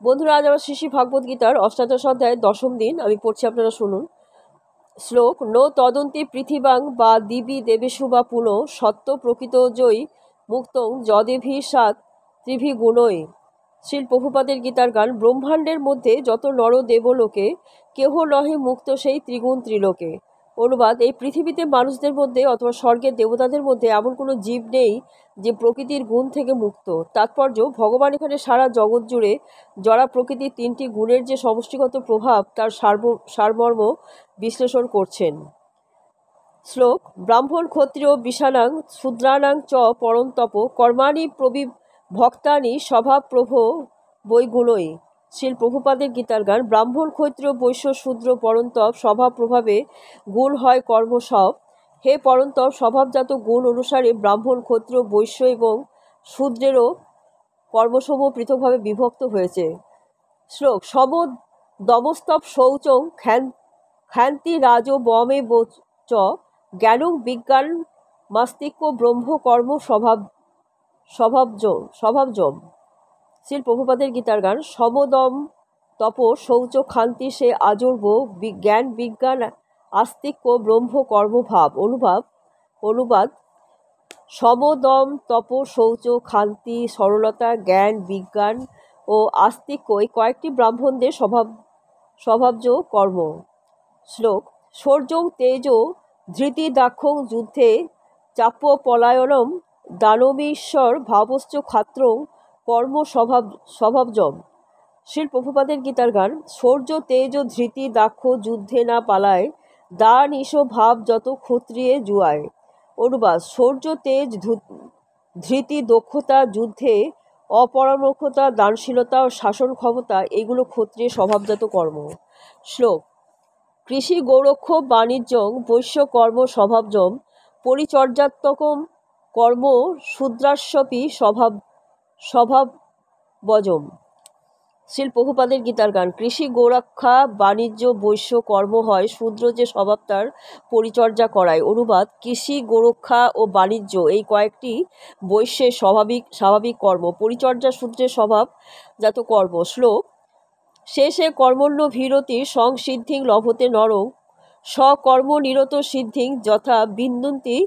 বন্ধুরা, আজ আমার শ্রী ভাগবত গীতার অষ্টাদশ অধ্যায়ের 10ম দিন আমি পড়ছি, আপনারা শুনুন। শ্লোক: নো তদন্তি পৃথিবাং বা দিবি দেবেশু বা পুনঃ সত্য প্রকৃত জয়ী মুক্তং যদেভি সাত ত্রিভি গুণই। শ্রীল প্রভুপাদের গীতার গান। ব্রহ্মাণ্ডের মধ্যে যত নর দেবলোকে কেহ নহে মুক্ত সেই ত্রিগুণ ত্রিলোকে। অনুবাদ: এই পৃথিবীতে মানুষদের মধ্যে অথবা স্বর্গের দেবতাদের মধ্যে এমন কোনো জীব নেই যে প্রকৃতির গুণ থেকে মুক্ত। তাৎপর্য: ভগবান এখানে সারা জগৎ জুড়ে জড়া প্রকৃতির তিনটি গুণের যে সমষ্টিগত প্রভাব তার সারমর্ম বিশ্লেষণ করছেন। শ্লোক: ব্রাহ্মণ ক্ষত্রিয় বিশানাং শূদ্রানাং চ পরন্তপ কর্মাণি ভক্তানি স্বভাব প্রভ বৈগুণই। শ্রীল প্রভুপাদের গীতার গান। ব্রাহ্মণ ক্ষত্রিয় বৈশ্য শূদ্র পরন্তপ স্বভাব প্রভাবে গুণ হয় কর্ম সব। হে পরন্তপ, স্বভাবজাত গুণ অনুসারে ব্রাহ্মণ ক্ষত্রিয় বৈশ্য এবং শূদ্রেরও কর্মসমূহ পৃথকভাবে বিভক্ত হয়েছে। শ্লোক: সম দমস্তপ শৌচং ক্ষান্তি রাজ বমে চ জ্ঞানং বিজ্ঞান মাস্তিক্য ব্রহ্ম কর্ম স্বভাবজম। শ্রীল প্রভুপাদের গীতার গান। সমদম তপ শৌচ ক্ষান্তি সে আজর্ব জ্ঞান বিজ্ঞান আস্তিক্য ব্রহ্ম কর্মভাব। অনুবাদ: সমদম তপ শৌচ ক্ষান্তি সরলতা জ্ঞান বিজ্ঞান ও আস্তিক্য এই কয়েকটি ব্রাহ্মণদের স্বভাবজ কর্ম। শ্লোক: শৌর্যং তেজ ধৃতি দাক্ষং যুদ্ধে চাপ্য পলায়নম দানবীশ্বর ভাবশ্চ ক্ষাত্রং কর্ম স্বভাবজম। শ্রীল প্রভুপাদের গীতার গান। শৌর্য তেজ ধৃতি দাক্ষ যুদ্ধে না পালায় দান ঈশ ভাব যত ক্ষত্রিয়ে জুয়ায়। অনুবাদ: শৌর্য তেজ ধৃতি দক্ষতা যুদ্ধে অপরামক্ষতা দানশীলতা ও শাসন ক্ষমতা এগুলো ক্ষত্রিয় স্বভাবজাত কর্ম। শ্লোক: কৃষি গৌরক্ষ বাণিজ্যং বৈশ্য কর্ম স্বভাবজম পরিচর্যাত্মকম কর্ম শূদ্রাস্যপি স্বভাবজম। শ্রীল প্রভুপাদের গীতার গান। কৃষি গৌরক্ষা বাণিজ্য বৈশ্য কর্ম হয় শূদ্র যে স্বভাব তার পরিচর্যা করায়। অনুবাদ: কৃষি গৌরক্ষা ও বাণিজ্য এই কয়েকটি বৈশ্যের স্বাভাবিক কর্ম, পরিচর্যা শূদ্রের স্বভাবজাত কর্ম। শ্লোক: শেষে কর্মণ্য ভীরতি সংসিদ্ধিং লভতে নরং সকর্মনিরত সিদ্ধিং যথা বিন্দন্তি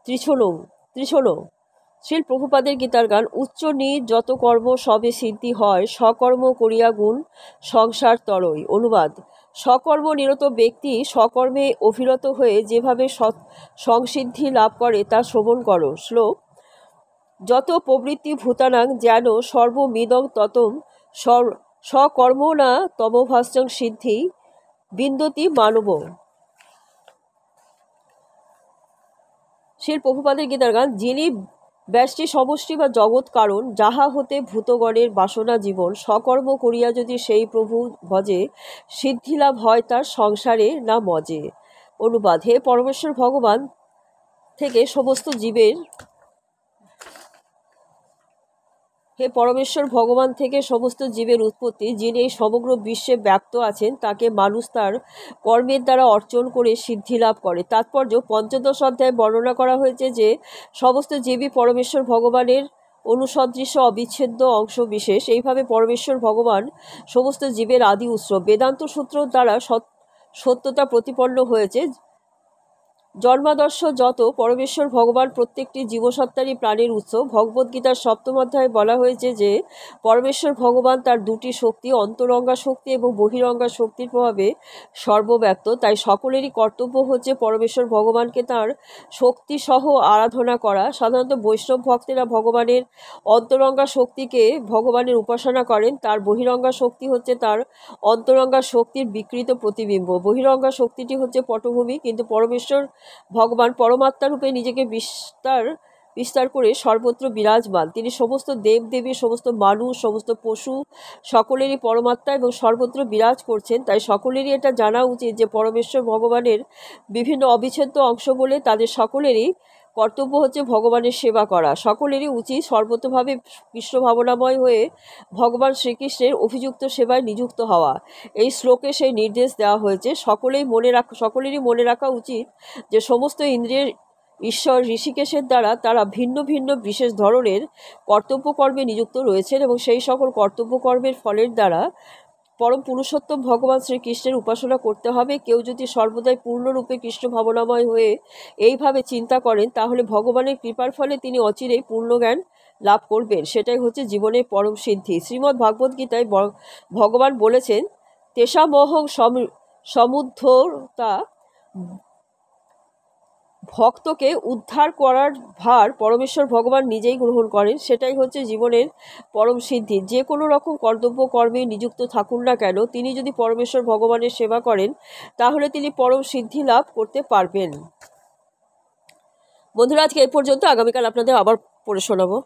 ত্রিশূল। শ্রীল প্রভুপাদের গীতার গান। উচ্চ নিজ যত কর্ম সবে সিদ্ধি হয় সকর্ম করিয়া গুণ সংসার তরই। অনুবাদ: সকর্ম নিরত ব্যক্তি সকর্মে অভিরত হয়ে যেভাবে সংসিদ্ধি লাভ করে তা শ্রবণ করো। শ্লোক: যত প্রবৃত্তি ভূতানাং যেন সর্বমিদং ততম সকর্মণা তমভাস্যং সিদ্ধি বিন্দতি মানব। শ্রীল প্রভুপাদের গীতার গান। যিনি ব্যষ্টি সমষ্টি বা জগৎ কারণ যাহা হতে ভূতগণের বাসনা জীবন সকর্ম করিয়া যদি সেই প্রভু ভজে সিদ্ধিলাভ হয় তার সংসারে না মজে। অনুবাদ: হে পরমেশ্বর ভগবান থেকে সমস্ত জীবের উৎপত্তি। যিনি এই সমগ্র বিশ্বে ব্যক্ত আছেন তাকে মানুষ তার কর্মের দ্বারা অর্জন করে সিদ্ধি লাভ করে। তাৎপর্য: পঞ্চদশ অধ্যায়ে বর্ণনা করা হয়েছে যে সমস্ত জীবই পরমেশ্বর ভগবানের অনুসদৃশ্য অবিচ্ছেদ্য অংশ বিশেষ। এইভাবে পরমেশ্বর ভগবান সমস্ত জীবের আদি উৎস। বেদান্ত সূত্র দ্বারা সত্যতা প্রতিপন্ন হয়েছে। জন্মাদর্শ যত পরমেশ্বর ভগবান প্রত্যেকটি জীবসত্তারই প্রাণের উৎস। ভগবদ্গীতার 7ম অধ্যায়ে বলা হয়েছে যে পরমেশ্বর ভগবান তার দুটি শক্তি অন্তরঙ্গা শক্তি এবং বহিরঙ্গা শক্তির প্রভাবে সর্বব্যাপ্ত। তাই সকলেরই কর্তব্য হচ্ছে পরমেশ্বর ভগবানকে তাঁর শক্তিসহ আরাধনা করা। সাধারণত বৈষ্ণব ভক্তেরা ভগবানের অন্তরঙ্গা শক্তিকে ভগবানের উপাসনা করেন। তার বহিরঙ্গা শক্তি হচ্ছে তার অন্তরঙ্গা শক্তির বিকৃত প্রতিবিম্ব। বহিরঙ্গা শক্তিটি হচ্ছে পটভূমি, কিন্তু পরমেশ্বর ভগবান পরমাত্মা রূপে নিজেকে বিস্তার করে সর্বত্র বিরাজমান। তিনি সমস্ত দেবদেবী, সমস্ত মানুষ, সমস্ত পশু সকলেরই পরমাত্মা এবং সর্বত্র বিরাজ করছেন। তাই সকলেরই এটা জানা উচিত যে পরমেশ্বর ভগবানের বিভিন্ন অবিচ্ছেদ্য অংশ বলে তাদের সকলেরই কর্তব্য হচ্ছে ভগবানের সেবা করা। সকলেরই উচিত সর্বতোভাবে কৃষ্ণ ভাবনাময় হয়ে ভগবান শ্রীকৃষ্ণের অভিযুক্ত সেবায় নিযুক্ত হওয়া। এই শ্লোকে সেই নির্দেশ দেওয়া হয়েছে। সকলেরই মনে রাখা উচিত যে সমস্ত ঈশ্বর ঋষিকেশের দ্বারা তারা ভিন্ন ভিন্ন বিশেষ ধরনের কর্তব্যকর্মে নিযুক্ত রয়েছেন এবং সেই সকল কর্তব্যকর্মের ফলের দ্বারা পরম পুরুষোত্তম ভগবান শ্রীকৃষ্ণের উপাসনা করতে হবে। কেউ যদি সর্বদাই পূর্ণরূপে কৃষ্ণ ভাবনাময় হয়ে এইভাবে চিন্তা করেন তাহলে ভগবানের কৃপার ফলে তিনি অচিরেই পূর্ণজ্ঞান লাভ করবেন। সেটাই হচ্ছে জীবনের পরম সিদ্ধি। শ্রীমদ্ ভাগবত গীতায় ভগবান বলেছেন, তেষামহং সমুদ্ধতা, ভক্তকে উদ্ধার করার ভার পরমেশ্বর ভগবান নিজেই গ্রহণ করেন। সেটাই হচ্ছে জীবনের পরম সিদ্ধি। যে কোনো রকম কর্তব্য কর্মে নিযুক্ত থাকুন না কেন, তিনি যদি পরমেশ্বর ভগবানের সেবা করেন তাহলে তিনি পরম সিদ্ধি লাভ করতে পারবেন। বন্ধুরা, আজকে এই পর্যন্ত। আগামীকাল আপনাদের আবার পড়ে শোনাবো।